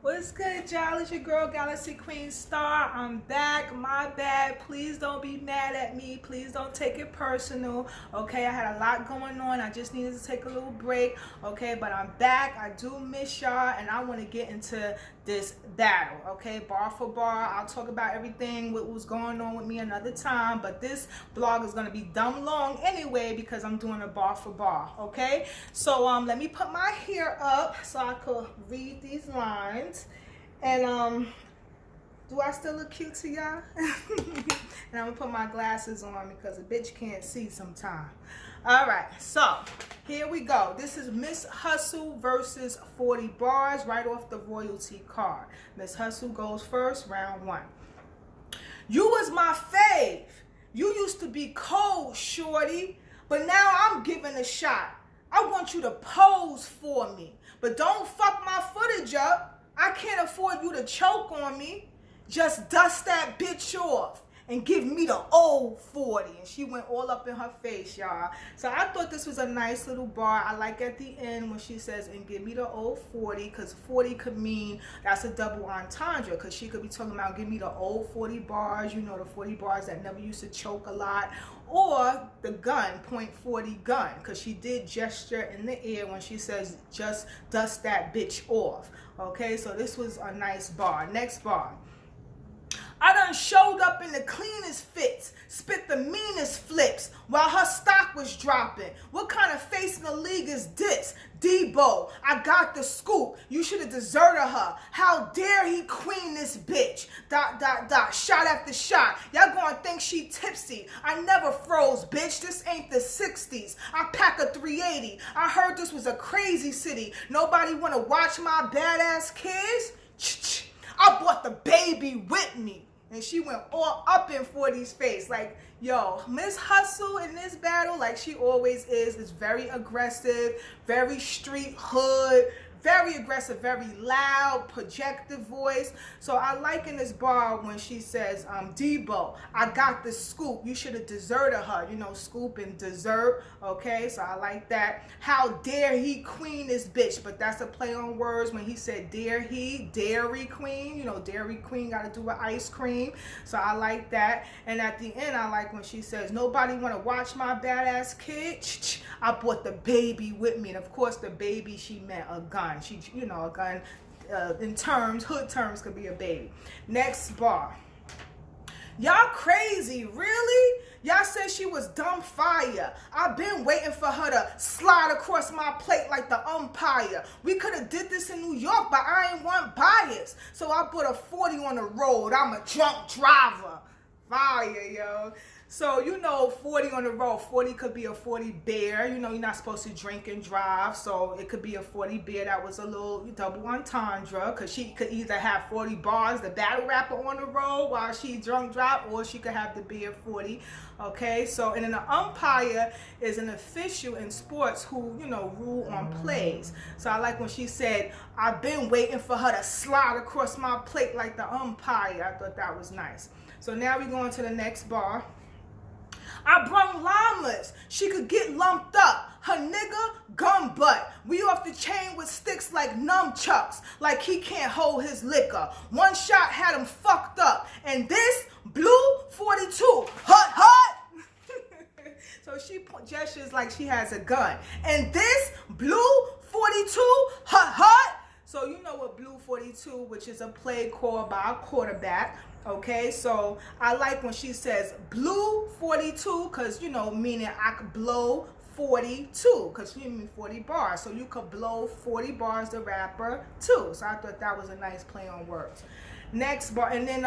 What's good, y'all? It's your girl, Galaxy Queen Star. I'm back. My bad. Please don't be mad at me. Please don't take it personal. Okay, I had a lot going on. I just needed to take a little break. Okay, but I'm back. I do miss y'all, and I want to get into this battle. Okay, bar for bar. I'll talk about everything what was going on with me another time, but this blog is going to be dumb long anyway because I'm doing a bar for bar. Okay, so let me put my hair up so I could read these lines. And do I still look cute to y'all? And I'm gonna put my glasses on because a bitch can't see sometime. All right, so here we go. This is Miss Hustle versus 40 Bars right off the royalty card. Miss Hustle goes first, round one. You was my fave. You used to be cold, shorty, but now I'm giving a shot. I want you to pose for me, but don't fuck my footage up. I can't afford you to choke on me. Just dust that bitch off and give me the old 40. And she went all up in her face, y'all. So I thought this was a nice little bar. I like at the end when she says, and give me the old 40, because 40 could mean that's a double entendre, because she could be talking about give me the old 40 bars, you know, the 40 bars that never used to choke a lot, or the gun, .40 gun, because she did gesture in the air when she says just dust that bitch off. Okay, so this was a nice bar. Next bar. I done showed up in the cleanest fits, spit the meanest flips while her stock was dropping. What kind of face in the league is this? Debo, I got the scoop. You should have deserted her. How dare he queen this bitch? ... Shot after shot. Y'all gonna think she tipsy. I never froze, bitch. This ain't the 60s. I pack a 380. I heard this was a crazy city. Nobody wanna watch my badass kids? I brought the baby with me. And she went all up in 40's face. Like, yo, Miss Hustle in this battle, like she always is very aggressive, very street hood, very aggressive, very loud, projective voice. So I like in this bar when she says, Debo, I got the scoop. You should have deserted her. You know, scoop and dessert. Okay, so I like that. How dare he queen this bitch? But that's a play on words when he said dare he, Dairy Queen. You know, Dairy Queen got to do with ice cream. So I like that. And at the end, I like when she says, nobody want to watch my badass kid? I brought the baby with me. And of course, the baby, she meant a gun. She, you know, a gun in terms, hood terms, could be a baby. Next bar. Y'all crazy, really? Y'all said she was dumb fire. I've been waiting for her to slide across my plate like the umpire. We could have did this in New York, but I ain't want bias. So I put a 40 on the road. I'm a drunk driver. Fire, yo. So, you know, 40 on the road. 40 could be a 40 beer. You know, you're not supposed to drink and drive. So it could be a 40 beer that was a little double entendre. Because she could either have 40 bars, the battle rapper on the road while she drunk drive, or she could have the beer 40. Okay, so, and then the umpire is an official in sports who, you know, rule on plays. So I like when she said, I've been waiting for her to slide across my plate like the umpire. I thought that was nice. So now we go on to the next bar. I brung llamas. She could get lumped up. Her nigga, gun butt. We off the chain with sticks like nunchucks. Like he can't hold his liquor. One shot had him fucked up. And this blue 42. Hut, hut. So she gestures like she has a gun. And this blue 42. Hut, hut. So you know what blue 42, which is a play called by a quarterback. Okay, so I like when she says blue 42, because, you know, meaning I could blow 42, because you mean 40 bars. So you could blow 40 bars, the rapper, too. So I thought that was a nice play on words. Next bar, and then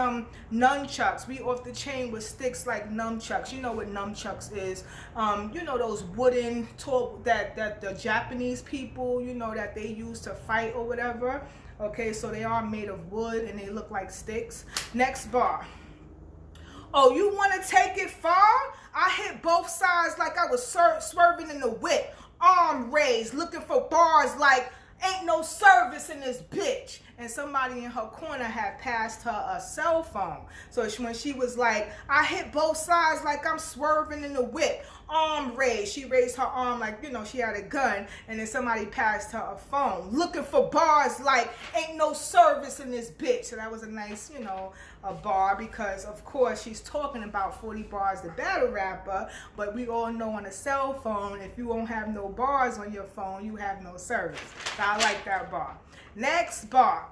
nunchucks. We off the chain with sticks like nunchucks. You know what nunchucks is. You know those wooden tool that the Japanese people, you know, that they use to fight or whatever. Okay, so they are made of wood and they look like sticks. Next bar. Oh, you want to take it far? I hit both sides like I was swerving in the whip. Arm raised, looking for bars like ain't no service in this bitch. and somebody in her corner had passed her a cell phone. So when she was like, I hit both sides like I'm swerving in the whip, arm raised. She raised her arm like, you know, she had a gun, and then somebody passed her a phone. Looking for bars like ain't no service in this bitch. So that was a nice, you know, a bar, because of course she's talking about 40 Bars, the battle rapper, but we all know on a cell phone, if you won't have no bars on your phone, you have no service. So I like that bar. Next bar.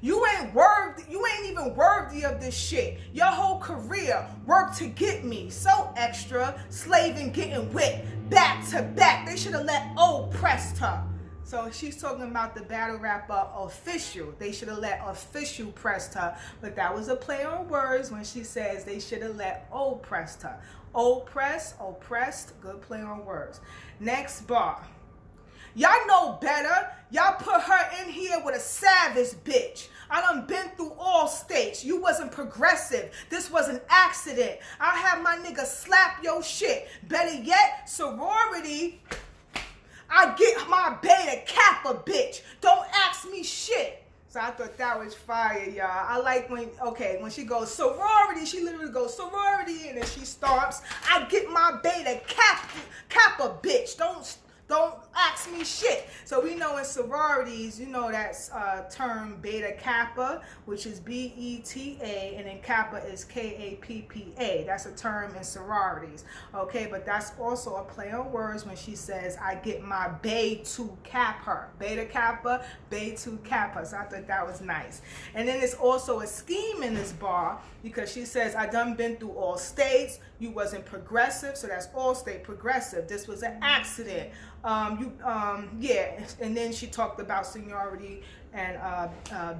You ain't even worthy of this shit. Your whole career worked to get me. So extra, slaving, getting whipped, back to back. They should have let O pressed her. So she's talking about the battle rapper Official. They should have let Official pressed her. But that was a play on words when she says they should have let O pressed her. Oppressed, oppressed, good play on words. Next bar. Y'all know better. Y'all put her in here with a savage bitch. I done been through all states. You wasn't progressive. This was an accident. I have my nigga slap your shit. Better yet, sorority. I get my beta Kappa bitch. Don't ask me shit. So I thought that was fire, y'all. I like when she goes sorority, she literally goes sorority, and then she stomps. I get my beta Kappa bitch. Don't ask me shit. So we know in sororities, you know that's term beta kappa, which is B-E-T-A, and then kappa is K-A-P-P-A. That's a term in sororities. Okay, but that's also a play on words when she says, I get my bae to cap her. Beta kappa, bae to kappa. So I thought that was nice. And then there's also a scheme in this bar, because she says, I done been through all states. You wasn't progressive, so that's all state progressive. This was an accident. Yeah, and then she talked about seniority and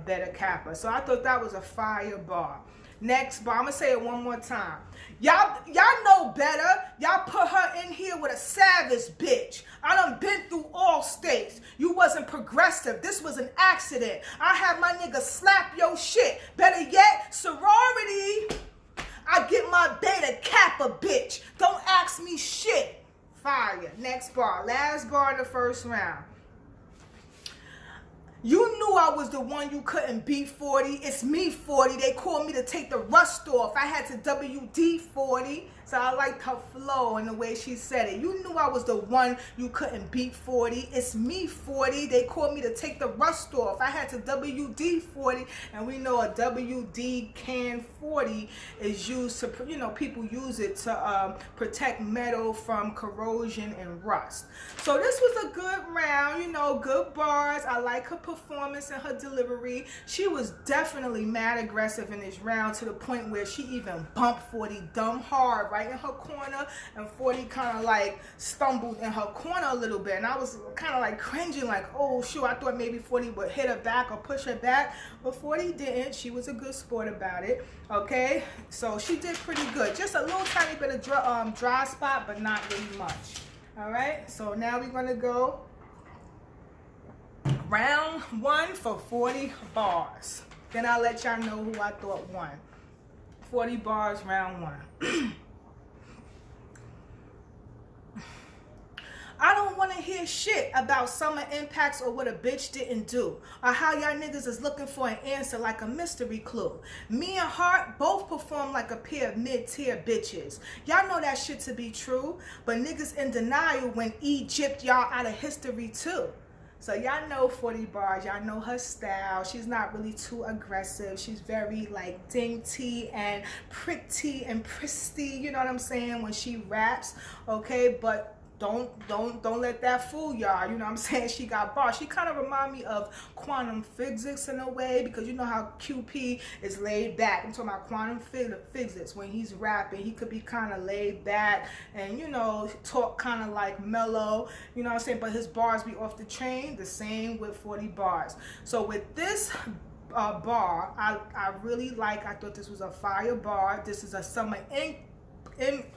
beta kappa. So I thought that was a fire bar. Next bar, I'm gonna say it one more time. Y'all know better. Y'all put her in here with a savage bitch. I done been through all states. You wasn't progressive. This was an accident. I had my nigga slap your shit. Better yet, sorority. I get my beta kappa bitch. Don't ask me shit. Fire. Next bar. Last bar in the first round. You knew I was the one you couldn't beat, 40. It's me, 40. They called me to take the rust off. I had to WD 40. So I liked her flow and the way she said it. You knew I was the one you couldn't beat, 40. It's me, 40. They called me to take the rust off. I had to WD 40. And we know a WD can 40 is used to, you know, people use it to protect metal from corrosion and rust. So this was a good round, you know, good bars. I like her performance and her delivery. She was definitely mad aggressive in this round, to the point where she even bumped 40 dumb hard right in her corner, and 40 kind of like stumbled in her corner a little bit, and I was kind of like cringing, like, oh shoot, I thought maybe 40 would hit her back or push her back, but 40 didn't. She was a good sport about it. Okay, so she did pretty good. Just a little tiny bit of dry spot, but not really much. All right, so now we're gonna go round one for 40 bars. Then I'll let y'all know who I thought won. 40 bars, round one. I don't want to hear shit about summer impacts or what a bitch didn't do, or how y'all niggas is looking for an answer like a mystery clue. Me and Hart both perform like a pair of mid-tier bitches. Y'all know that shit to be true, but niggas in denial when Egypt y'all out of history too. So y'all know 40 bars, y'all know her style. She's not really too aggressive. She's very like dainty and pretty and prissy, you know what I'm saying, when she raps, okay? But don't let that fool y'all. You know what I'm saying? She got bars. She kind of remind me of quantum physics in a way, because you know how QP is laid back. I'm talking about quantum physics. When he's rapping, he could be kind of laid back and, you know, talk kind of like mellow, you know what I'm saying? But his bars be off the chain. The same with 40 bars. So with this bar, I really like. I thought this was a fire bar. This is a summer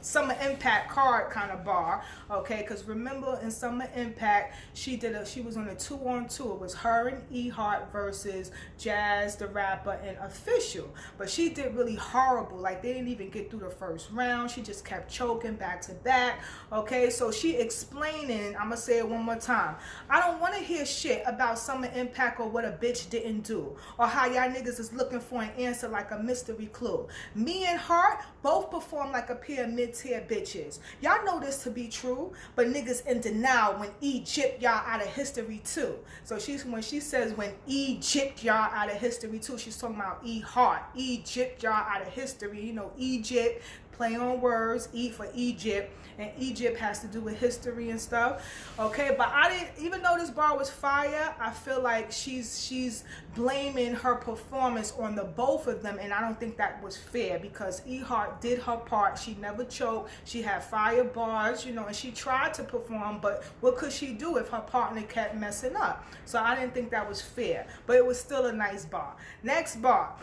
Summer Impact card kind of bar, okay? Because remember in Summer Impact, she was on a 2-on-2. It was her and E-Heart versus Jazz the rapper and Official. But she did really horrible. Like, they didn't even get through the first round. She just kept choking back to back, okay? So she explaining, I'm gonna say it one more time. I don't want to hear shit about Summer Impact or what a bitch didn't do, or how y'all niggas is looking for an answer like a mystery clue. Me and Heart both perform like a pair of mid-tier bitches. Y'all know this to be true, but niggas in denial when Egypt y'all out of history too. So when she says when Egypt y'all out of history too, she's talking about E-Heart. Egypt y'all out of history. You know, Egypt, play on words, E for Egypt, and Egypt has to do with history and stuff, okay? But I didn't, even though this bar was fire, I feel like she's blaming her performance on the both of them, and I don't think that was fair, because E-Heart did her part. She never choked. She had fire bars, you know, and she tried to perform, but what could she do if her partner kept messing up? So I didn't think that was fair, but it was still a nice bar. Next bar.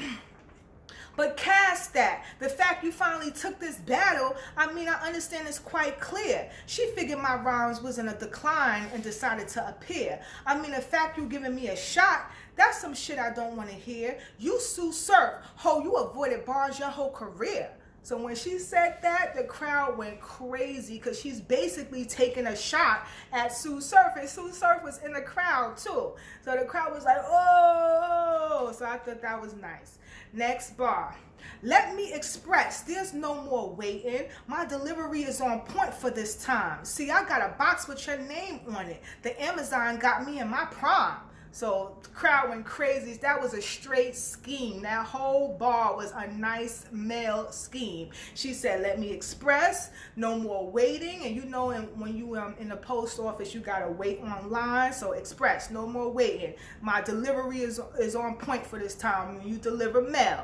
But cast that. The fact you finally took this battle, I mean, I understand it's quite clear. She figured my rhymes was in a decline and decided to appear. I mean, the fact you giving me a shot, that's some shit I don't want to hear. You Sue Surf. Ho, you avoided bars your whole career. So when she said that, the crowd went crazy, because she's basically taking a shot at Sue Surf, and Sue Surf was in the crowd too. So the crowd was like, oh, so I thought that was nice. Next bar. Let me express, there's no more waiting. My delivery is on point for this time. See, I got a box with your name on it. The Amazon got me in my prime. So the crowd went crazy. That was a straight scheme. That whole bar was a nice male scheme. She said, let me express, no more waiting. And you know, when you in the post office, you gotta wait online. So express, no more waiting. My delivery is on point for this time. When you deliver mail.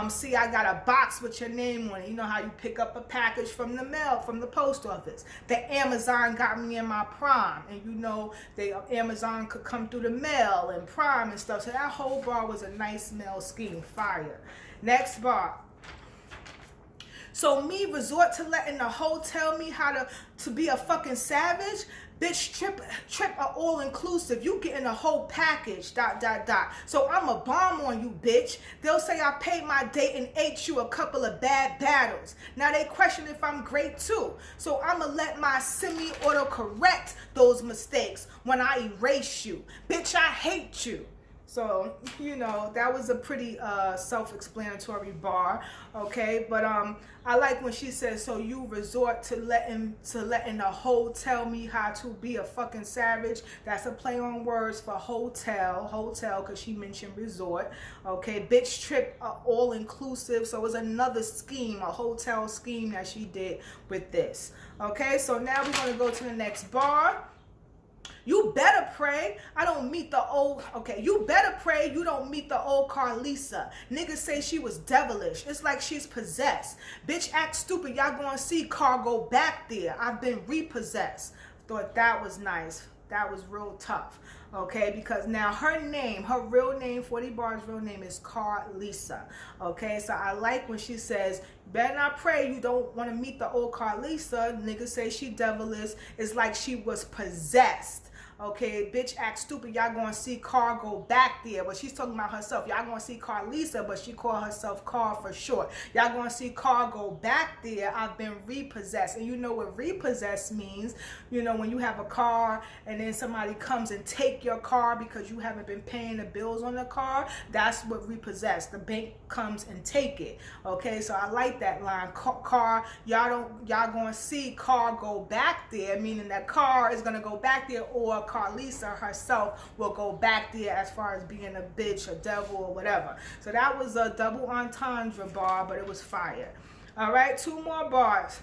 See, I got a box with your name on it. You know how you pick up a package from the mail, from the post office. The Amazon got me in my prime. And you know, Amazon could come through the mail and prime and stuff. So that whole bar was a nice mail scheme. Fire. Next bar. So me resort to letting the hoe tell me how to be a fucking savage? Bitch, trip are all inclusive. You getting a whole package, ... So I'm a bomb on you, bitch. They'll say I paid my date and ate you a couple of bad battles. Now they question if I'm great too. So I'ma let my semi-auto correct those mistakes when I erase you. Bitch, I hate you. So, you know, that was a pretty self-explanatory bar, okay? But I like when she says, so you resort to letting the hoe tell me how to be a fucking savage. That's a play on words for hotel, because she mentioned resort, okay? Bitch trip all inclusive, so it was another scheme, a hotel scheme that she did with this, okay? So now we're going to go to the next bar. You better pray I don't meet the old, okay, you better pray you don't meet the old Carlisa. Niggas say she was devilish. It's like she's possessed. Bitch, act stupid. Y'all gonna see Cargo back there. I've been repossessed. Thought that was nice. That was real tough, okay? Because now her name, her real name, 40 Bars' real name is Carlisa, okay? So I like when she says, better not pray you don't want to meet the old Carlisa. Niggas say she devilish. It's like she was possessed. Okay, bitch act stupid. Y'all gonna see Cargo back there, but she's talking about herself. Y'all gonna see Carlisa, but she called herself Car for short. Y'all gonna see Cargo back there. I've been repossessed. And you know what repossessed means? You know, when you have a car and then somebody comes and take your car because you haven't been paying the bills on the car. That's what repossessed. The bank comes and take it. Okay, so I like that line. Y'all gonna see Cargo back there, meaning that car is gonna go back there, or Carlisa herself will go back there as far as being a bitch, a devil, or whatever. So that was a double entendre bar, but it was fire. All right, 2 more bars.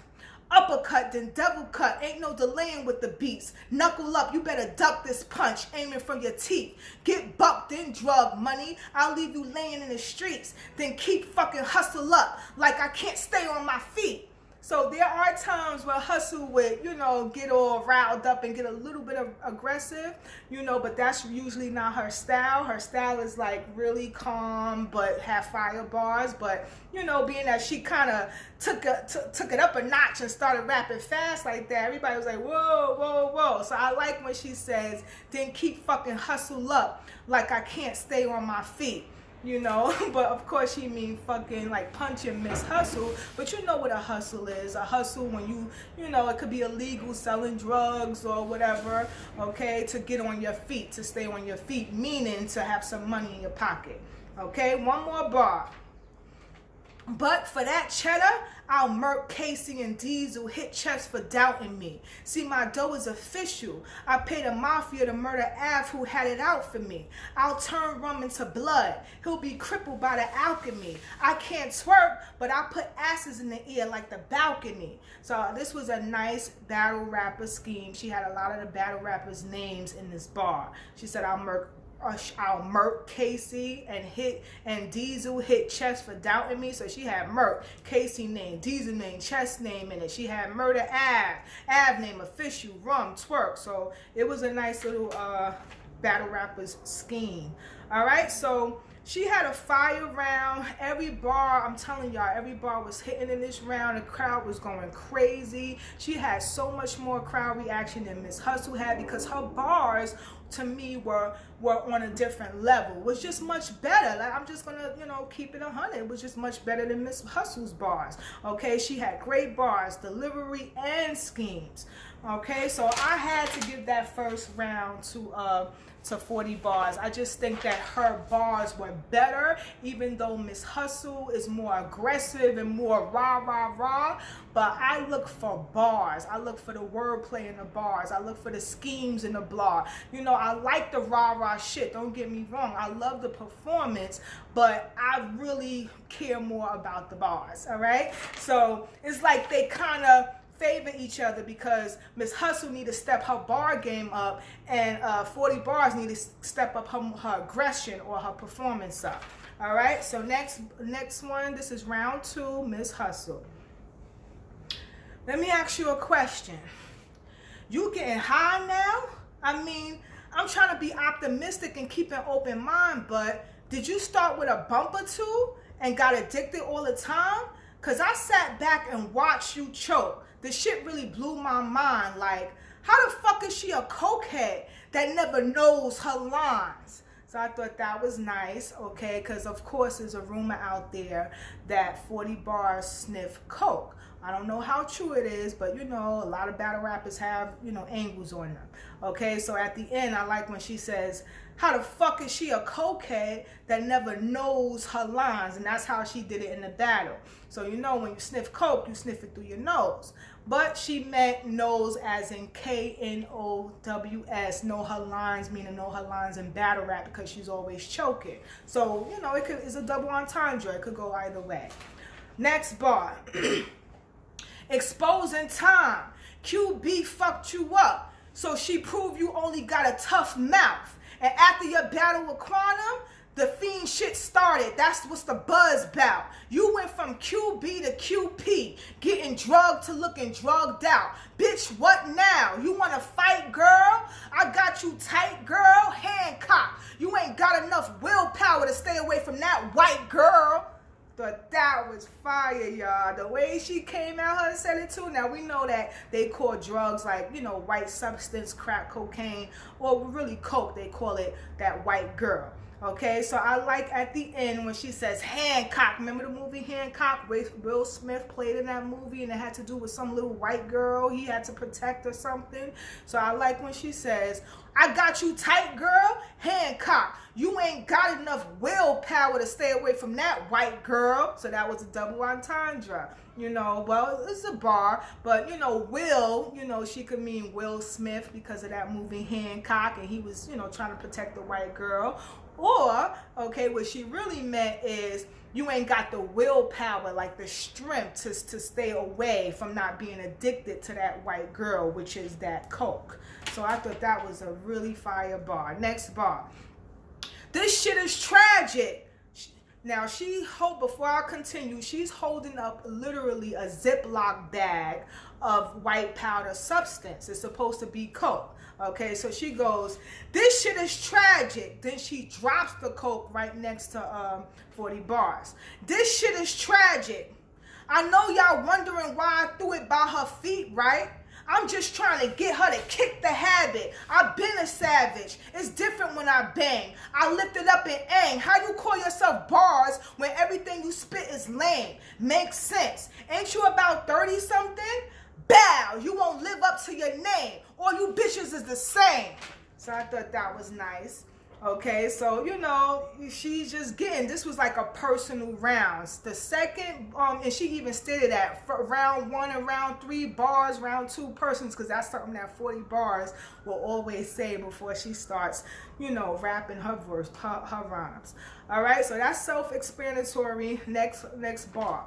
Uppercut, then devil cut. Ain't no delaying with the beats. Knuckle up, you better duck this punch, aiming from your teeth. Get bucked, then drug money. I'll leave you laying in the streets. Then keep fucking hustle up like I can't stay on my feet. So there are times where Hustle would, you know, get all riled up and get a little bit of aggressive, you know, but that's usually not her style. Her style is like really calm but have fire bars. But, you know, being that she kind of took it up a notch and started rapping fast like that, everybody was like, whoa, whoa, whoa. So I like when she says, then keep fucking hustle up like I can't stay on my feet. You know, but of course she mean fucking like punching Miss Hustle. But you know what a hustle is. A hustle when you know, it could be illegal, selling drugs or whatever, okay, to get on your feet, to stay on your feet, meaning to have some money in your pocket. Okay, one more bar. But for that cheddar, I'll murk Casey and Diesel, hit chest for doubting me. See, my dough is official. I paid a mafia to murder Av who had it out for me. I'll turn rum into blood. He'll be crippled by the alchemy. I can't twerk, but I put asses in the ear like the balcony. So this was a nice battle rapper scheme. She had a lot of the battle rappers' names in this bar. She said, I'll murk Casey and Diesel hit chest for doubting me. So she had murk, Casey name, Diesel name, chest name in it. She had murder Av name, official, rum, twerk. So it was a nice little battle rappers scheme. All right, so she had a fire round. Every bar, I'm telling y'all, every bar was hitting in this round. The crowd was going crazy. She had so much more crowd reaction than Miss Hustle had because her bars, to me, were on a different level. It was just much better. Like, I'm just gonna, you know, keep it 100. It was just much better than Miss Hustle's bars. Okay, she had great bars, delivery, and schemes. Okay, so I had to give that first round to 40 bars. I just think that her bars were better, even though Miss Hustle is more aggressive and more rah, rah, rah. But I look for bars. I look for the wordplay in the bars. I look for the schemes in the bar. You know, I like the rah, rah shit. Don't get me wrong. I love the performance, but I really care more about the bars, all right? So it's like they kind of favor each other because Miss Hustle need to step her bar game up and 40 bars need to step up her aggression or her performance up. All right, so next one, this is round 2, Miss Hustle. Let me ask you a question. You getting high now? I mean, I'm trying to be optimistic and keep an open mind, but did you start with a bump or two and got addicted all the time? Because I sat back and watched you choke. The shit really blew my mind. Like, how the fuck is she a cokehead that never knows her lines? So I thought that was nice, okay? Because, of course, there's a rumor out there that 40 bars sniff coke. I don't know how true it is, but, you know, a lot of battle rappers have, you know, angles on them. Okay, so at the end, I like when she says, how the fuck is she a cokehead that never knows her lines? And that's how she did it in the battle. So, you know, when you sniff coke, you sniff it through your nose. But she meant nose as in K-N-O-W-S, know her lines, meaning know her lines in battle rap because she's always choking. So, you know, it's a double entendre. It could go either way. Next bar. Exposing time. QB fucked you up. So she proved you only got a tough mouth. And after your battle with Quantum, the fiend shit started. That's what's the buzz bout. You went from QB to QP, getting drugged to looking drugged out. Bitch, what now? You want to fight, girl? I got you tight, girl. Hancock. You ain't got enough willpower to stay away from that white girl. Thought that was fire, y'all. The way she came out her and said it too. Now we know that they call drugs like, you know, white substance, crack cocaine, or really coke. They call it that white girl. Okay, so I like at the end when she says Hancock. Remember the movie Hancock? Will Smith played in that movie and it had to do with some little white girl he had to protect or something. So I like when she says, I got you tight, girl. Hancock. You ain't got enough willpower to stay away from that white girl. So that was a double entendre. You know, well, it's a bar, but, you know, Will, you know, she could mean Will Smith because of that movie Hancock, and he was, you know, trying to protect the white girl. Or, okay, what she really meant is you ain't got the willpower, like the strength to stay away from not being addicted to that white girl, which is that coke. So I thought that was a really fire bar. Next bar. This shit is tragic. Now before I continue, she's holding up literally a Ziploc bag of white powder substance. It's supposed to be coke. Okay, so she goes, this shit is tragic. Then she drops the coke right next to 40 bars. This shit is tragic. I know y'all wondering why I threw it by her feet, right? I'm just trying to get her to kick the habit. I've been a savage. It's different when I bang. I lift it up in aim. How you call yourself bars when everything you spit is lame? Makes sense. Ain't you about 30 something? Bow, you won't live up to your name. All you bitches is the same. So I thought that was nice. Okay, so, you know, she's just getting, this was like a personal rounds. The second, and she even stated that for round 1 and round 3 bars, round 2 persons, because that's something that 40 bars will always say before she starts, you know, rapping her verse, her rhymes. All right, so that's self-explanatory. Next bar.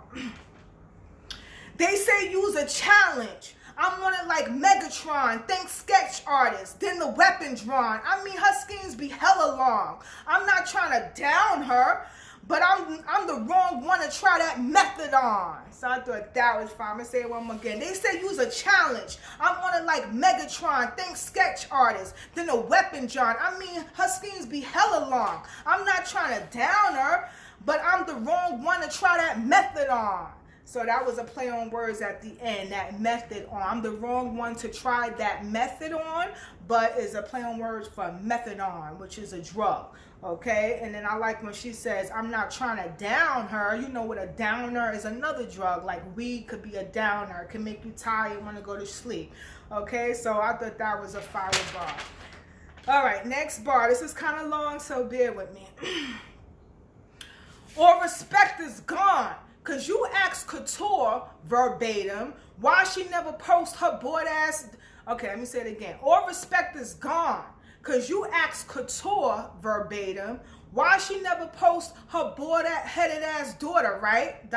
They say use a challenge. I'm on it like Megatron, think sketch artist, then the weapon drawn. I mean, her schemes be hella long. I'm not trying to down her, but I'm the wrong one to try that method on. So I thought that was fine. I'm gonna say it one more again. They say use a challenge. I'm on it like Megatron, think sketch artist, then the weapon drawn. I mean, her schemes be hella long. I'm not trying to down her, but I'm the wrong one to try that method on. So that was a play on words at the end, that method on. I'm the wrong one to try that method on, but is a play on words for methadone, which is a drug, okay? And then I like when she says, I'm not trying to down her. You know what a downer is, another drug. Like weed could be a downer. It can make you tired, want to go to sleep, okay? So I thought that was a fire bar. All right, next bar. This is kind of long, so bear with me. All respect is gone. Cause you asked Couture verbatim why she never post her bored ass. Okay, let me say it again. All respect is gone. Cause you asked Couture verbatim why she never post her bored-headed ass daughter, right? ...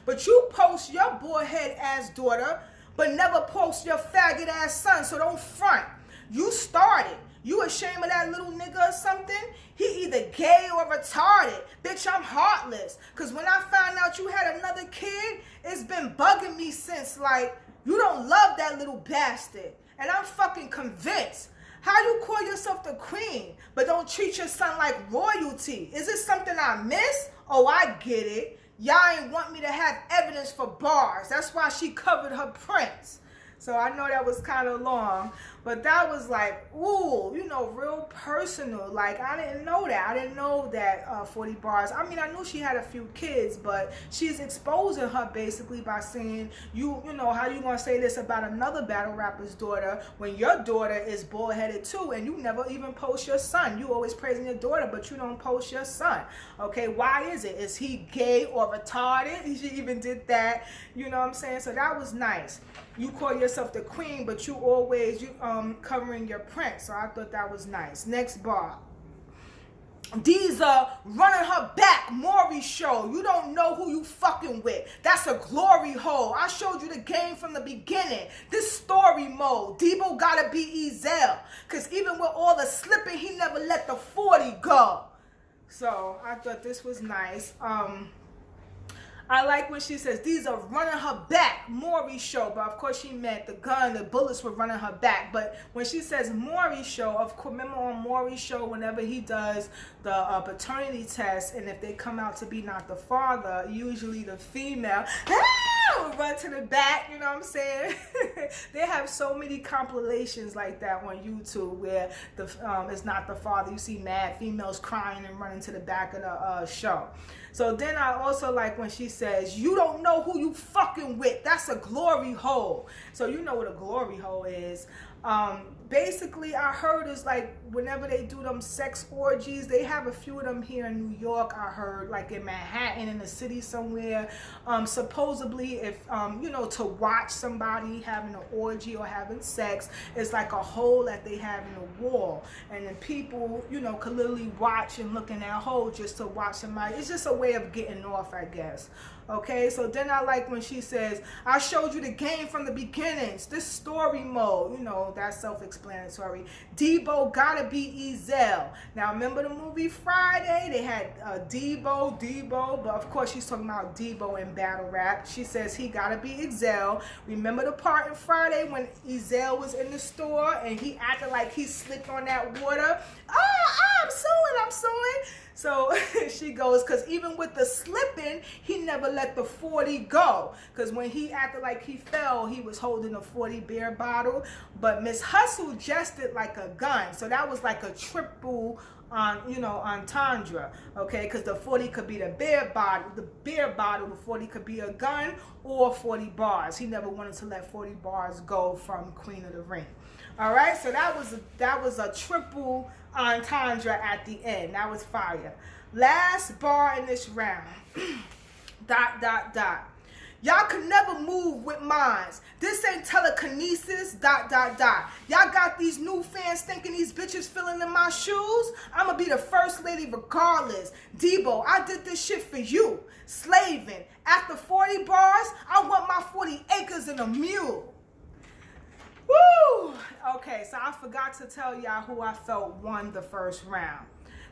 But you post your bored-headed ass daughter, but never post your faggot ass son. So don't front. You started. You ashamed of that little nigga or something? He either gay or retarded. Bitch, I'm heartless. Because when I found out you had another kid, it's been bugging me since, like, you don't love that little bastard. And I'm fucking convinced. How you call yourself the queen, but don't treat your son like royalty? Is it something I miss? Oh, I get it. Y'all ain't want me to have evidence for bars. That's why she covered her prints. So I know that was kind of long, but that was like, ooh, you know, real personal. Like, I didn't know that. I didn't know that 40 bars. I mean, I knew she had a few kids, but she's exposing her basically by saying, you know, how you going to say this about another battle rapper's daughter when your daughter is bald-headed too, and you never even post your son. You always praising your daughter, but you don't post your son. Okay, why is it? Is he gay or retarded? She even did that. You know what I'm saying? So that was nice. You call yourself the queen, but you always covering your print. So I thought that was nice. Next bar. These running her back, Maury show. You don't know who you fucking with. That's a glory hole. I showed you the game from the beginning. This story mode. Debo gotta be Ezel. Cause even with all the slipping, he never let the 40 go. So I thought this was nice. I like when she says, these are running her back, Maury show. But of course she meant the gun, the bullets were running her back. But when she says Maury show, of course, remember on Maury show, whenever he does the paternity test, and if they come out to be not the father, usually the female will run to the back, you know what I'm saying? They have so many compilations like that on YouTube where the it's not the father. You see mad females crying and running to the back of the show. So then I also like when she says, you don't know who you fucking with. That's a glory hole. So you know what a glory hole is. Basically, I heard is like whenever they do them sex orgies, they have a few of them here in New York. I heard like in Manhattan, in the city somewhere. Supposedly, if you know, to watch somebody having an orgy or having sex, it's like a hole that they have in the wall, and then people, you know, could literally watch and look in that hole just to watch somebody. It's just a way of getting off, I guess. Okay, so then I like when she says, I showed you the game from the beginnings, this story mode, you know, that's self-explanatory. Debo gotta be Ezel. Now, remember the movie Friday? They had Debo, but of course she's talking about Debo in battle rap. She says he gotta be Ezel. Remember the part in Friday when Ezel was in the store and he acted like he slipped on that water? I'm suing. So she goes, because even with the slipping, he never let the 40 go. Because when he acted like he fell, he was holding a 40 beer bottle. But Miss Hustle jested like a gun. So that was like a triple entendre, okay? Because the 40 could be the beer bottle, the 40 could be a gun, or 40 bars. He never wanted to let 40 bars go from Queen of the Ring. All right, so that was a triple entendre at the end. That was fire. Last bar in this round. ... Y'all could never move with minds. This ain't telekinesis. ... Y'all got these new fans thinking these bitches filling in my shoes. I'ma be the first lady regardless. Debo, I did this shit for you. Slaving. After 40 bars, I want my 40 acres and a mule. Woo! Okay, so I forgot to tell y'all who I felt won the first round.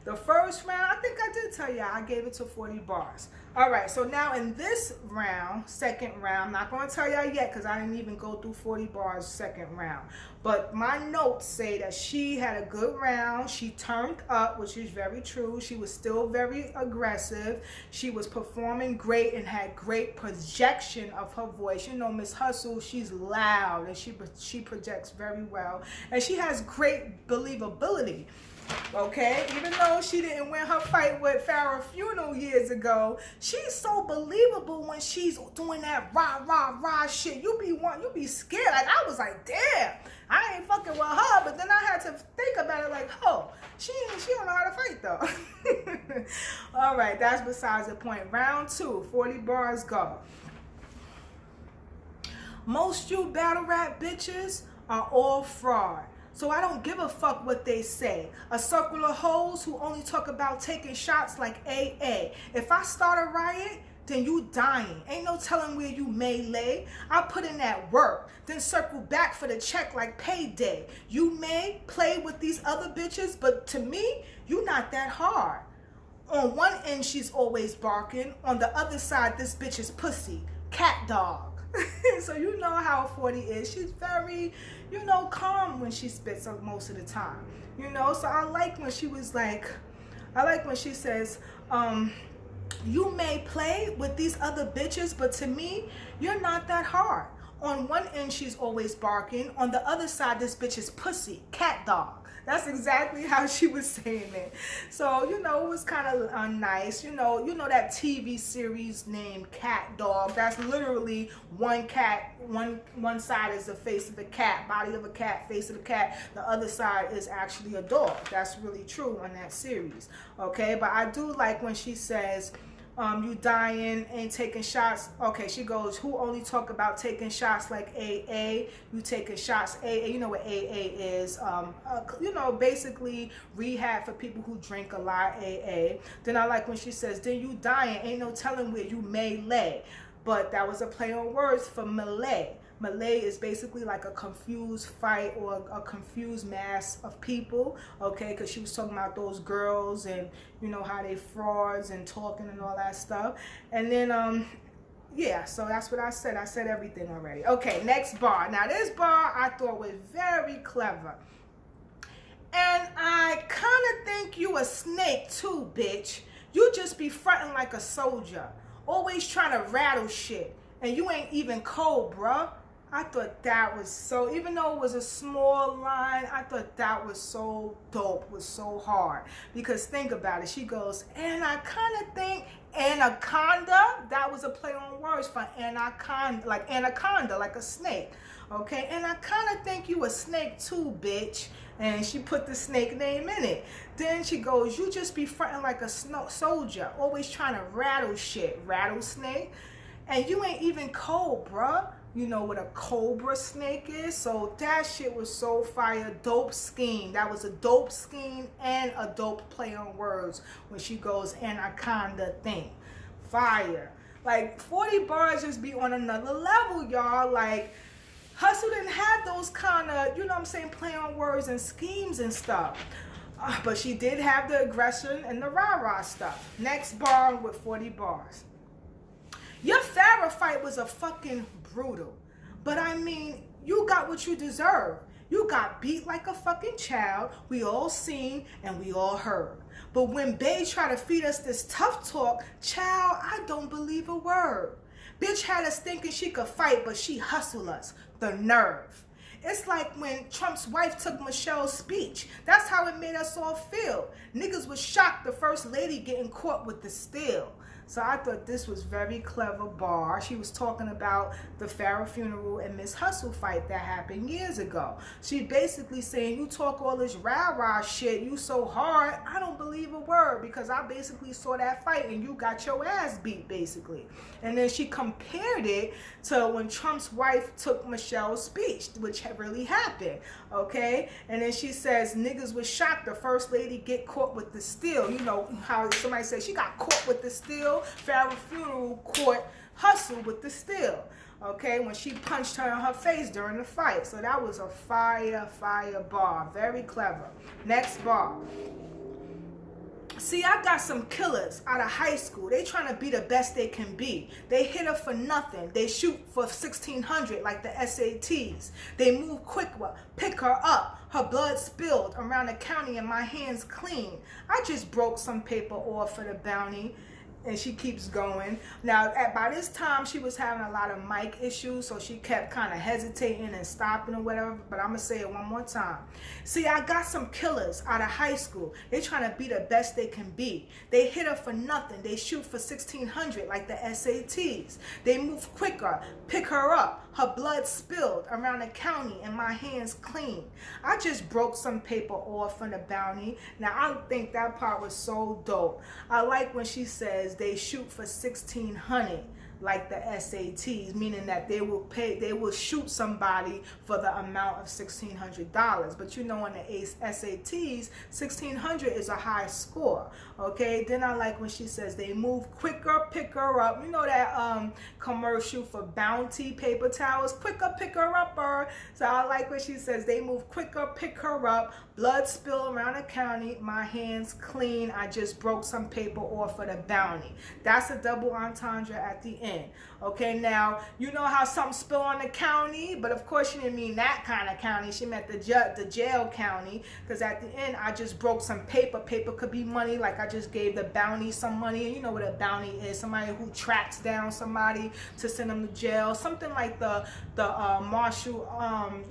The first round, I think I did tell y'all, I gave it to 40 bars. All right, so now in this round, second round, I'm not going to tell y'all yet because I didn't even go through 40 bars second round. But my notes say that she had a good round. She turned up, which is very true. She was still very aggressive. She was performing great and had great projection of her voice. You know, Miss Hustle, she's loud and she projects very well. And she has great believability. Okay, even though she didn't win her fight with Farrah Funeral years ago, she's so believable when she's doing that rah shit. You be scared. Like, I was like, damn, I ain't fucking with her. But then I had to think about it like, oh, she don't know how to fight though. All right, that's besides the point. Round 2, 40 bars go. Most you battle rap bitches are all fraud. So I don't give a fuck what they say. A circle of hoes who only talk about taking shots like AA. If I start a riot, then you dying. Ain't no telling where you may lay. I put in that work, then circle back for the check like payday. You may play with these other bitches, but to me, you not that hard. On one end, she's always barking. On the other side, this bitch is pussy. Cat dog. So you know how 40 is. She's very, calm when she spits most of the time. So I like when she was like, when she says, you may play with these other bitches, but to me, you're not that hard. On one end, she's always barking. On the other side, this bitch is pussy. Cat dog. That's exactly how she was saying it. So, it was kind of nice. You know that TV series named Cat Dog. That's literally one cat. One side is the face of the cat, body of a cat, face of the cat. The other side is actually a dog. That's really true on that series. Okay, but I do like when she says, you dying, ain't taking shots. Okay, she goes, who only talk about taking shots like AA? You taking shots, AA. You know what AA is. Basically rehab for people who drink a lot, AA. Then I like when she says, then you dying, ain't no telling where you may lay. But that was a play on words for Malay. Malay is basically like a confused fight or a confused mass of people, okay, because she was talking about those girls and, how they frauds and talking and all that stuff. And then, yeah, so that's what I said. I said everything already. Okay, next bar. Now, this bar I thought was very clever. And I kind of think you a snake too, bitch. You just be fronting like a soldier, always trying to rattle shit, and you ain't even cold, bruh. I thought that was so, even though it was a small line, I thought that was so dope, was so hard. Because think about it, she goes, and I kind of think anaconda, that was a play on words for anaconda, like a snake. Okay, and I kind of think you a snake too, bitch. And she put the snake name in it. Then she goes, you just be fronting like a soldier, always trying to rattle shit, rattlesnake. And you ain't even cold, bruh. You know what a cobra snake is? So that shit was so fire. Dope scheme. That was a dope scheme and a dope play on words when she goes anaconda thing. Fire. Like 40 bars just be on another level, y'all. Like, Hustle didn't have those kind of, you know what I'm saying, play on words and schemes and stuff. But she did have the aggression and the rah-rah stuff. Next bar with 40 bars. Your Farrah fight was a fucking brutal. But I mean, you got what you deserve. You got beat like a fucking child. We all seen and we all heard. But when Bae try to feed us this tough talk, child, I don't believe a word. Bitch had us thinking she could fight, but she hustled us. The nerve. It's like when Trump's wife took Michelle's speech. That's how it made us all feel. Niggas was shocked the first lady getting caught with the steal. So I thought this was very clever bar. She was talking about the Farrah funeral and Miss Hustle fight that happened years ago. She basically saying, you talk all this rah-rah shit, you so hard, I don't believe a word, because I basically saw that fight and you got your ass beat, basically. And then she compared it to when Trump's wife took Michelle's speech, which really happened, okay? And then she says, niggas was shocked the first lady get caught with the steal. You know how somebody said she got caught with the steal? Farrah funeral caught Hustle with the steal, okay, when she punched her in her face during the fight. So that was a fire bar. Very clever. Next bar. See, I got some killers out of high school. They trying to be the best they can be. They hit her for nothing. They shoot for 1600 like the SATs. They move quick, pick her up. Her blood spilled around the county and my hands clean. I just broke some paper off for the bounty. And she keeps going. Now, by this time, she was having a lot of mic issues, so she kept kind of hesitating and stopping or whatever, but I'm going to say it one more time. See, I got some killers out of high school. They trying to be the best they can be. They hit her for nothing. They shoot for 1600 like the SATs. They move quicker, pick her up. Her blood spilled around the county and my hands clean. I just broke some paper off from the bounty. Now, I think that part was so dope. I like when she says, they shoot for 1600 like the SATs, meaning that they will shoot somebody for the amount of $1,600. But you know, in the SATs, 1600 is a high score. Okay. Then I like when she says they move quicker, pick her up. You know that commercial for Bounty paper towels, quicker, pick her up. So I like when she says they move quicker, pick her up. Blood spill around the county, my hands clean. I just broke some paper off for the bounty. That's a double entendre at the end. Okay, now, you know how something spill on the county, but of course she didn't mean that kind of county. She meant the jail county, because at the end, I just broke some paper. Paper could be money, like I just gave the bounty some money. And you know what a bounty is, somebody who tracks down somebody to send them to jail. Something like the marshal,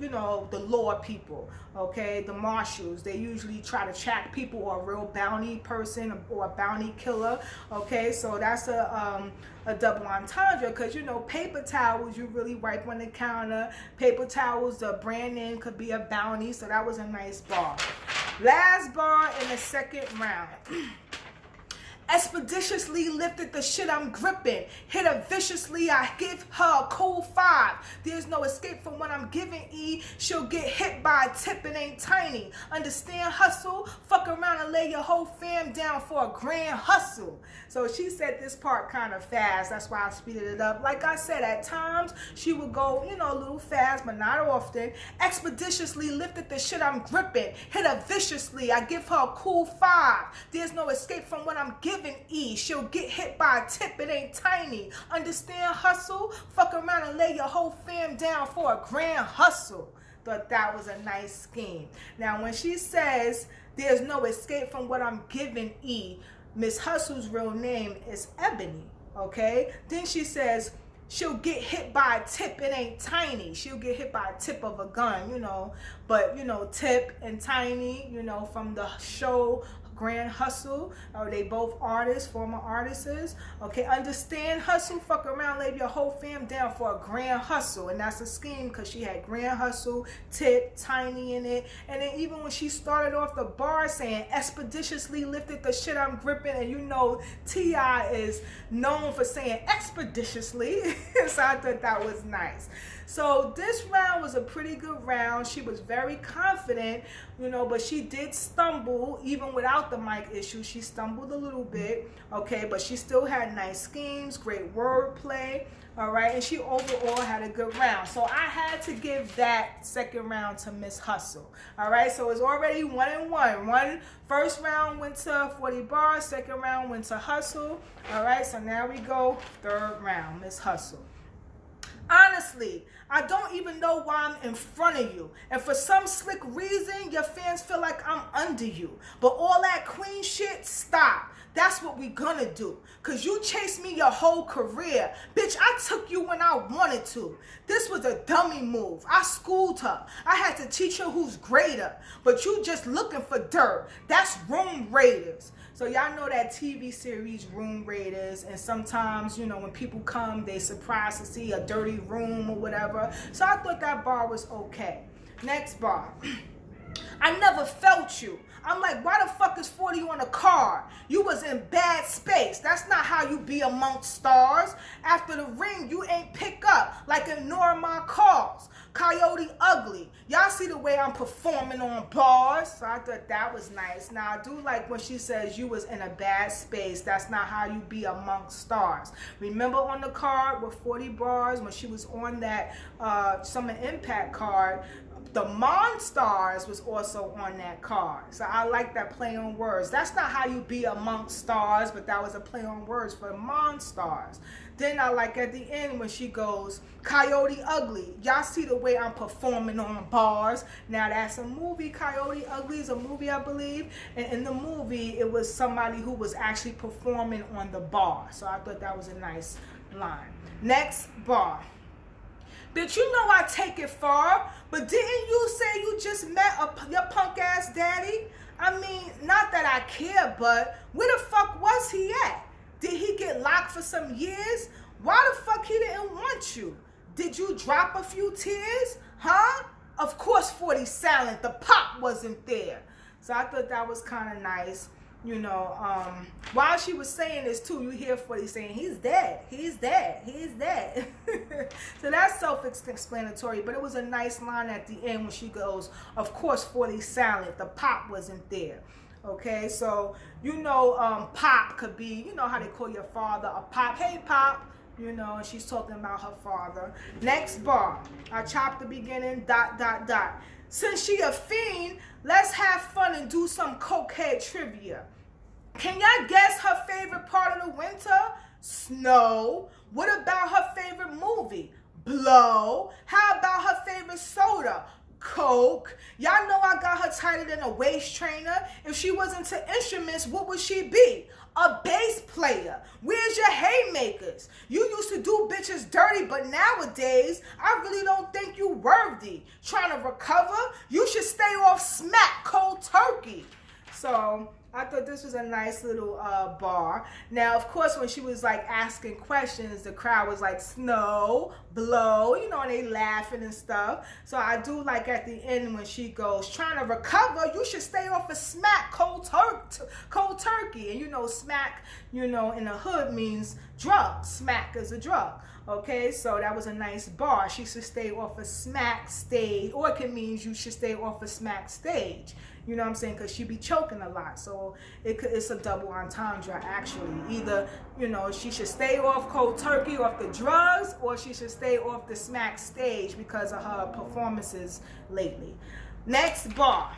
you know, the law people, okay, the marshals. They usually try to track people, or a real bounty person or a bounty killer, okay? So that's a double entendre, because you know, paper towels you really wipe on the counter. Paper towels, the brand name could be a bounty. So that was a nice bar. Last bar in the second round. Expeditiously lifted the shit I'm gripping. Hit her viciously, I give her a cool 5. There's no escape from what I'm giving E. She'll get hit by a tip, it ain't tiny. Understand hustle? Fuck around and lay your whole fam down for a grand hustle. So she said this part kind of fast. That's why I speeded it up. Like I said, at times she would go, you know, a little fast, but not often. Expeditiously lifted the shit I'm gripping. Hit her viciously, I give her a cool 5. There's no escape from what I'm giving E. She'll get hit by a tip, it ain't tiny. Understand hustle? Fuck around and lay your whole fam down for a grand hustle. Thought that was a nice scheme. Now when she says there's no escape from what I'm giving E, Miss Hustle's real name is Ebony, okay? Then she says she'll get hit by a tip, it ain't tiny. She'll get hit by a tip of a gun, you know. But, you know, tip and tiny, you know, from the show Grand Hustle. They both artists, former artists. Okay, understand hustle? Fuck around, lay your whole fam down for a grand hustle. And that's a scheme, because she had grand hustle, tip, tiny in it. And then even when she started off the bar saying expeditiously lifted the shit I'm gripping, and you know T.I. is known for saying expeditiously. So I thought that was nice. So this round was a pretty good round. She was very confident, you know, but she did stumble even without the mic issue. She stumbled a little bit, okay, but she still had nice schemes, great wordplay, all right, and she overall had a good round. So I had to give that second round to Miss Hustle, all right. So it's already 1-1. First round went to 40 bars, second round went to Hustle, all right. So now we go third round, Miss Hustle. Honestly, I don't even know why I'm in front of you. And for some slick reason, your fans feel like I'm under you. But all that queen shit, stop. That's what we gonna do. Cause you chased me your whole career. Bitch, I took you when I wanted to. This was a dummy move. I schooled her. I had to teach her who's greater. But you just looking for dirt. That's Room Raiders. So y'all know that TV series Room Raiders, and sometimes, you know, when people come, they surprised to see a dirty room or whatever. So I thought that bar was okay. Next bar. I never felt you. I'm like, why the fuck is 40 on a card? You was in bad space. That's not how you be amongst stars. After the ring, you ain't pick up, like ignoring my calls. Coyote ugly. Y'all see the way I'm performing on bars? So I thought that was nice. Now, I do like when she says you was in a bad space. That's not how you be amongst stars. Remember on the card with 40 bars, when she was on that Summer Impact card, the Monstars was also on that card. So I like that play on words. That's not how you be amongst stars, but that was a play on words for Monstars. Then I like at the end when she goes, Coyote Ugly. Y'all see the way I'm performing on bars. Now that's a movie. Coyote Ugly is a movie, I believe. And in the movie, it was somebody who was actually performing on the bar. So I thought that was a nice line. Next bar. Bitch, you know I take it far, but didn't you say you just met your punk ass daddy? I mean, not that I care, but where the fuck was he at? Did he get locked for some years? Why the fuck he didn't want you? Did you drop a few tears? Huh? Of course 40's silent. The pop wasn't there. So I thought that was kind of nice. You know, while she was saying this too, you hear 40 saying, he's dead, he's dead, he's dead. So that's self-explanatory, but it was a nice line at the end when she goes, of course 40's silent, the pop wasn't there. Okay, so, you know, pop could be, you know how they call your father a pop. Hey, pop. You know, and she's talking about her father. Next bar. I chopped the beginning, ... Since she a fiend, let's have fun and do some cokehead trivia. Can y'all guess her favorite part of the winter? Snow. What about her favorite movie? Blow. How about her favorite soda? Coke. Y'all know I got her tighter than a waist trainer. If she wasn't to instruments, what would she be? A bass player. Where's your haymakers? You used to do bitches dirty, but nowadays, I really don't think you worthy. Trying to recover? You should stay off smack cold turkey. So I thought this was a nice little bar. Now, of course, when she was like asking questions, the crowd was like, snow, blow, you know, and they laughing and stuff. So I do like at the end when she goes, trying to recover, you should stay off of smack cold turkey. And you know, smack, you know, in the hood means drug. Smack is a drug. Okay, so that was a nice bar. She should stay off of smack stage, or it can mean you should stay off of smack stage. You know what I'm saying? Because she be choking a lot. So it's a double entendre, actually. Either, you know, she should stay off cold turkey, off the drugs, or she should stay off the smack stage because of her performances lately. Next bar.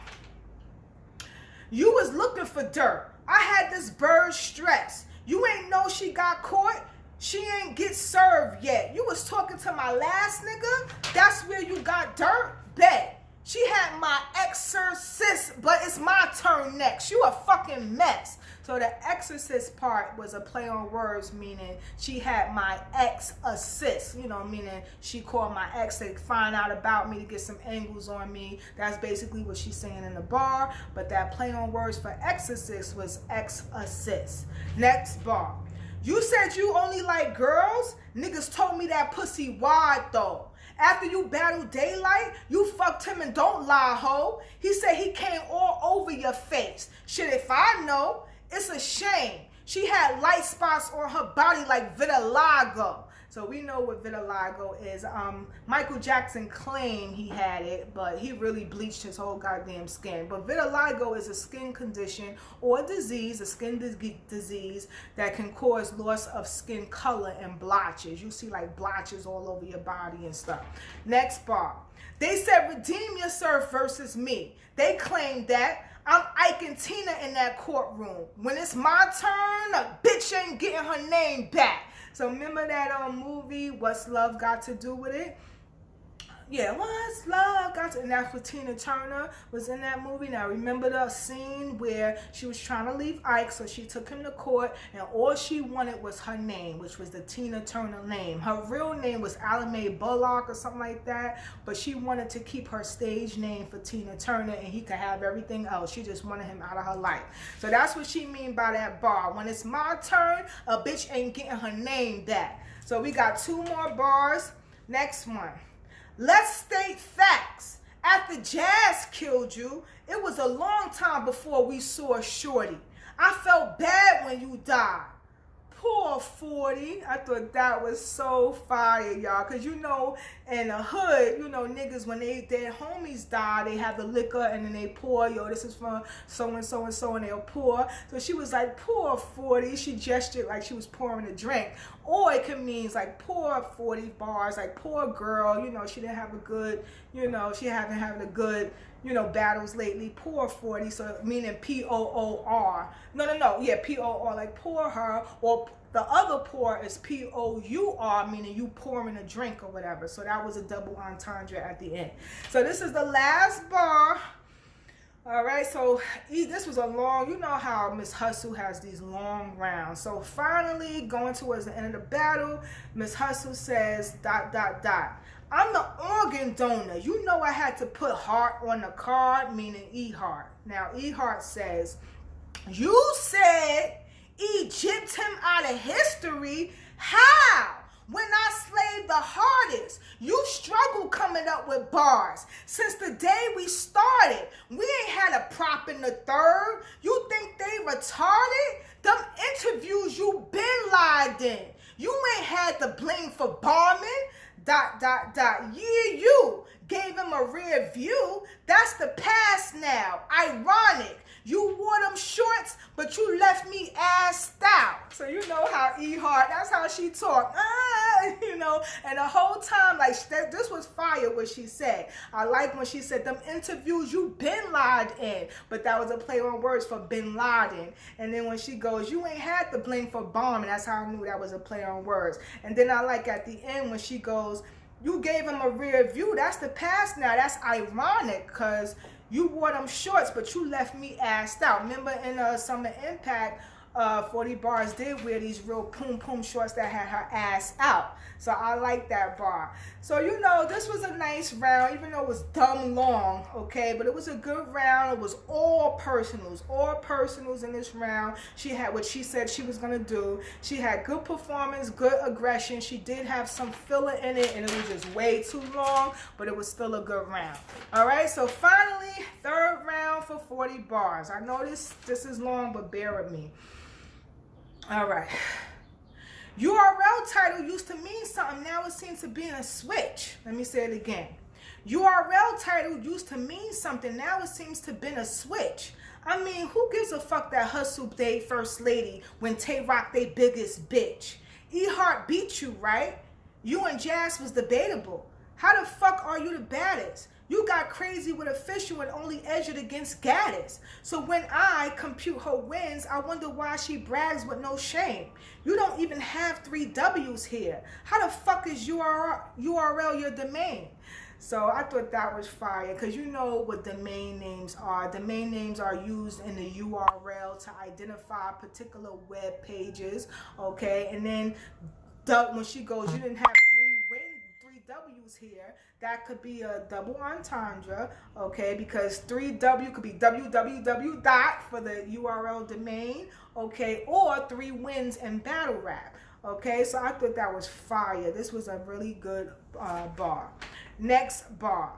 You was looking for dirt. I had this bird stress. You ain't know she got caught. She ain't get served yet. You was talking to my last nigga. That's where you got dirt? Bet. She had my exorcist, but it's my turn next. You a fucking mess. So the exorcist part was a play on words, meaning she had my ex assist, you know, meaning she called my ex to find out about me, to get some angles on me. That's basically what she's saying in the bar. But that play on words for exorcist was ex assist. Next bar. You said you only like girls? Niggas told me that pussy wide though. After you battled Daylight, you fucked him and don't lie, ho. He said he came all over your face. Shit, if I know, it's a shame. She had light spots on her body like vitiligo. So we know what vitiligo is. Michael Jackson claimed he had it, but he really bleached his whole goddamn skin. But vitiligo is a skin condition or disease, a skin disease that can cause loss of skin color and blotches. You see like blotches all over your body and stuff. Next bar. They said, redeem yourself versus me. They claimed that. I'm Ike and Tina in that courtroom. When it's my turn, a bitch ain't getting her name back. So remember that movie, What's Love Got to Do With It? Yeah, what's love got to, and that's what Tina Turner was in that movie. Now remember the scene where she was trying to leave Ike, so she took him to court, and all she wanted was her name, which was the Tina Turner name. Her real name was Alame Bullock or something like that, but she wanted to keep her stage name for Tina Turner, and he could have everything else. She just wanted him out of her life. So that's what she mean by that bar. When it's my turn, a bitch ain't getting her name back. So we got 2 more bars. Next one. Let's state facts. After Jazz killed you, it was a long time before we saw Shorty. I felt bad when you died. Poor 40. I thought that was so fire, y'all. Because, you know, in the hood, you know, niggas, when their homies die, they have the liquor and then they pour, yo, this is from so-and-so and so, and they'll pour. So she was like, poor 40. She gestured like she was pouring a drink. Or it can mean like poor 40 bars, like poor girl, you know, she didn't have a good, you know, she haven't having a good, you know, battles lately. Poor 40, so meaning P-O-O-R. No, yeah, P-O-R, like poor her, or the other pour is P-O-U-R, meaning you pouring a drink or whatever. So that was a double entendre at the end. So this is the last bar. All right, so this was a long, you know how Miss Hustle has these long rounds. So finally, going towards the end of the battle, Miss Hustle says, ... I'm the organ donor. You know I had to put heart on the card, meaning E-Heart. Now, E-Heart says, you said Egypt him out of history. How? When I slayed the hardest, you struggle coming up with bars. Since the day we started, we ain't had a prop in the third. You think they retarded? Them interviews you been lied in. You ain't had the blame for bombing. ... Yeah, you gave him a rear view. That's the past now. Ironic. You wore them shorts, but you left me assed out. So you know how E-Heart, that's how she talked. You know, and the whole time, like, this was fire what she said. I like when she said, them interviews you been lied in. But that was a play on words for Bin Laden. And then when she goes, you ain't had the blame for bombing. That's how I knew that was a play on words. And then I like at the end when she goes, you gave him a rear view. That's the past now. That's ironic because you wore them shorts, but you left me assed out. Remember in Summer Impact, 40 Bars did wear these real poom shorts that had her ass out. So I like that bar. So, you know, this was a nice round, even though it was dumb long, okay? But it was a good round. It was all personals in this round. She had what she said she was going to do. She had good performance, good aggression. She did have some filler in it, and it was just way too long, but it was still a good round. All right, so finally, 3rd round for 40 Bars. I know this is long, but bear with me. All right. URL title used to mean something. Now it seems to be in a switch. Let me say it again. URL title used to mean something. Now it seems to been a switch. I mean, who gives a fuck that Hustle they first lady when Tay Rock they biggest bitch? E-Heart beat you, right? You and Jazz was debatable. How the fuck are you the baddest? You got crazy with Official and only edged against Gaddis. So when I compute her wins, I wonder why she brags with no shame. You don't even have 3 W's here. How the fuck is URL your domain? So I thought that was fire because you know what domain names are. Domain names are used in the URL to identify particular web pages, okay? And then when she goes, you didn't have 3 W's here. That could be a double entendre, okay? Because 3W could be www dot for the URL domain, okay? Or 3 wins in battle rap, okay? So I thought that was fire. This was a really good bar. Next bar.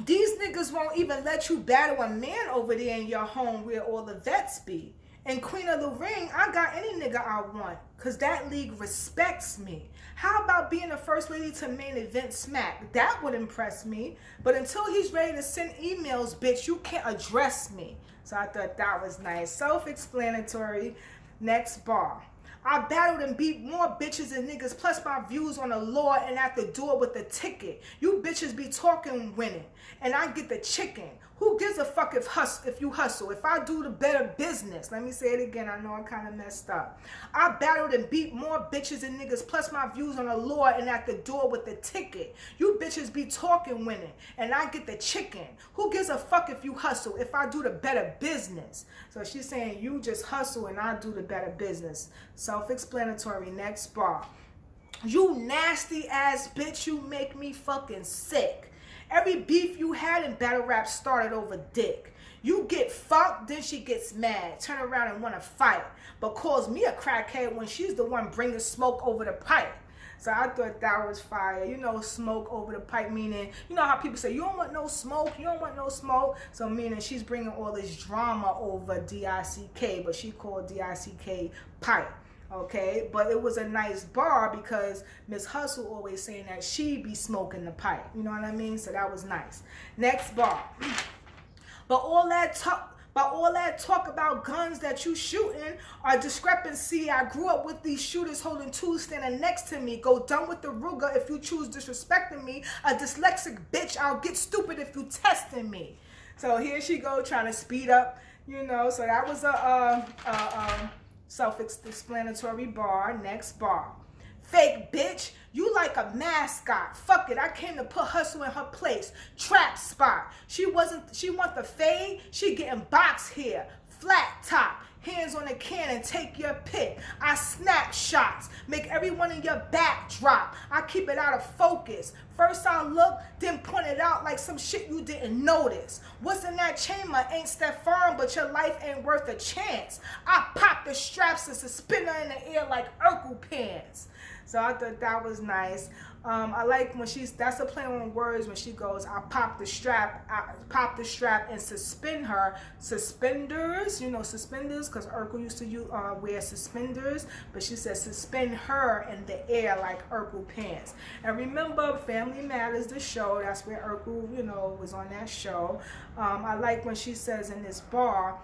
These niggas won't even let you battle a man over there in your home where all the vets be. And Queen of the Ring, I got any nigga I want, because that league respects me. How about being the first lady to main event Smack? That would impress me. But until he's ready to send emails, bitch, you can't address me. So I thought that was nice. Self-explanatory. Next bar. I battled and beat more bitches and niggas, plus my views on the law, and at the door with the ticket. You bitches be talking winning, and I get the chicken. Who gives a fuck if you hustle? If I do the better business. Let me say it again. I know I kind of messed up. I battled and beat more bitches and niggas, plus my views on the law, and at the door with the ticket. You bitches be talking winning, and I get the chicken. Who gives a fuck if you hustle? If I do the better business. So she's saying you just hustle and I do the better business. Self-explanatory. Next bar. You nasty ass bitch, you make me fucking sick. Every beef you had in battle rap started over dick. You get fucked, then she gets mad, turn around and want to fight, but calls me a crackhead when she's the one bringing smoke over the pipe. So I thought that was fire. You know, smoke over the pipe, meaning, you know how people say, you don't want no smoke, you don't want no smoke. So meaning she's bringing all this drama over D-I-C-K, but she called D-I-C-K pipe. Okay, but it was a nice bar because Miss Hustle always saying that she be smoking the pipe. You know what I mean? So that was nice. Next bar. But all that talk about guns that you shooting are discrepancy. I grew up with these shooters holding tools standing next to me. Go dumb with the Ruger if you choose disrespecting me. A dyslexic bitch, I'll get stupid if you testing me. So here she go trying to speed up, you know. So that was a self-explanatory bar. Next bar. Fake bitch, you like a mascot. Fuck it, I came to put Hustle in her place. Trap spot. She want the fade, she getting box here. Flat top, hands on the can and take your pick. I snap shots, make everyone in your back drop. I keep it out of focus. First I look, then point it out like some shit you didn't notice. What's in that chamber ain't Stefan, but your life ain't worth a chance. I pop the straps and suspend her in the air like Urkel pants. So I thought that was nice. I like when that's a play on words when she goes, I pop the strap and suspend her. Suspenders, you know, suspenders, because Urkel used to wear suspenders, but she said suspend her in the air like Urkel pants. And remember, Family Matters, the show, that's where Urkel, you know, was on that show. I like when she says in this bar,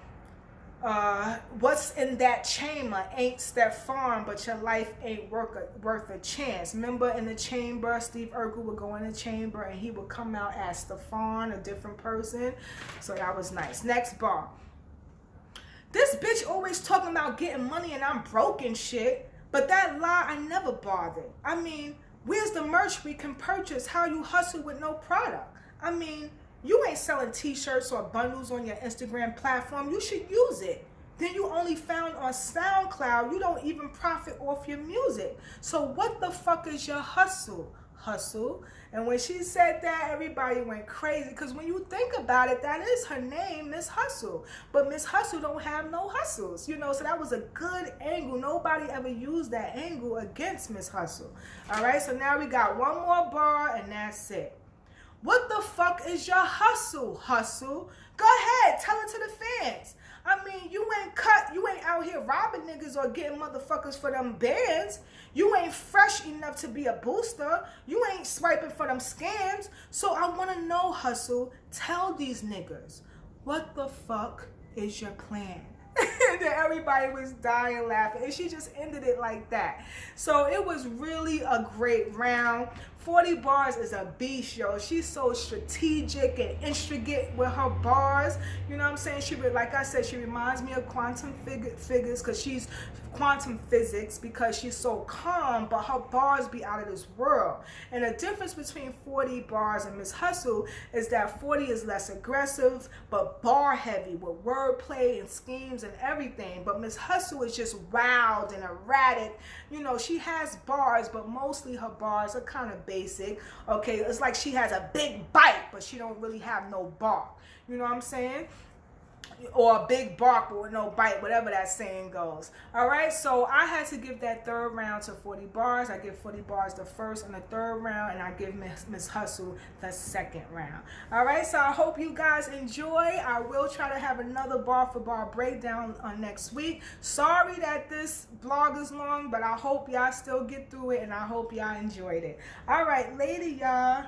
what's in that chamber ain't Stefan, but your life ain't worth a chance. Remember in the chamber, Steve Urkel would go in the chamber and he would come out as Stefan, a different person. So that was nice. Next bar. This bitch always talking about getting money and I'm broke and shit, but that lie I never bothered. I mean, where's the merch we can purchase? How you hustle with no product? I mean, you ain't selling t-shirts or bundles on your Instagram platform. You should use it. Then you only found on SoundCloud. You don't even profit off your music. So what the fuck is your hustle? Hustle. And when she said that, everybody went crazy. Because when you think about it, that is her name, Miss Hustle. But Miss Hustle don't have no hustles. You know, so that was a good angle. Nobody ever used that angle against Miss Hustle. All right, so now we got one more bar and that's it. What the fuck is your hustle? Hustle? Go ahead, tell it to the fans. I mean, you ain't out here robbing niggas or getting motherfuckers for them bands. You ain't fresh enough to be a booster. You ain't swiping for them scams. So I want to know, Hustle, tell these niggas, what the fuck is your plan? And then everybody was dying laughing, and she just ended it like that. So it was really a great round. 40 Bars is a beast, yo. She's so strategic and intricate with her bars. You know what I'm saying? Like I said, she reminds me of quantum figures because she's quantum physics, because she's so calm, but her bars be out of this world. And the difference between 40 Bars and Miss Hustle is that 40 is less aggressive, but bar heavy with wordplay and schemes and everything. But Miss Hustle is just wild and erratic. You know, she has bars, but mostly her bars are kind of basic. Okay, it's like she has a big bite, but she don't really have no bar. You know what I'm saying? or a big bark but with no bite, whatever that saying goes. All right, so I had to give that third round to 40 bars. I give 40 bars the first and the third round, and I give Miss Hustle the second round. All right, so I hope you guys enjoy. I will try to have another bar for bar breakdown next week. Sorry that this blog is long, but I hope y'all still get through it, and I hope y'all enjoyed it. All right, later, y'all.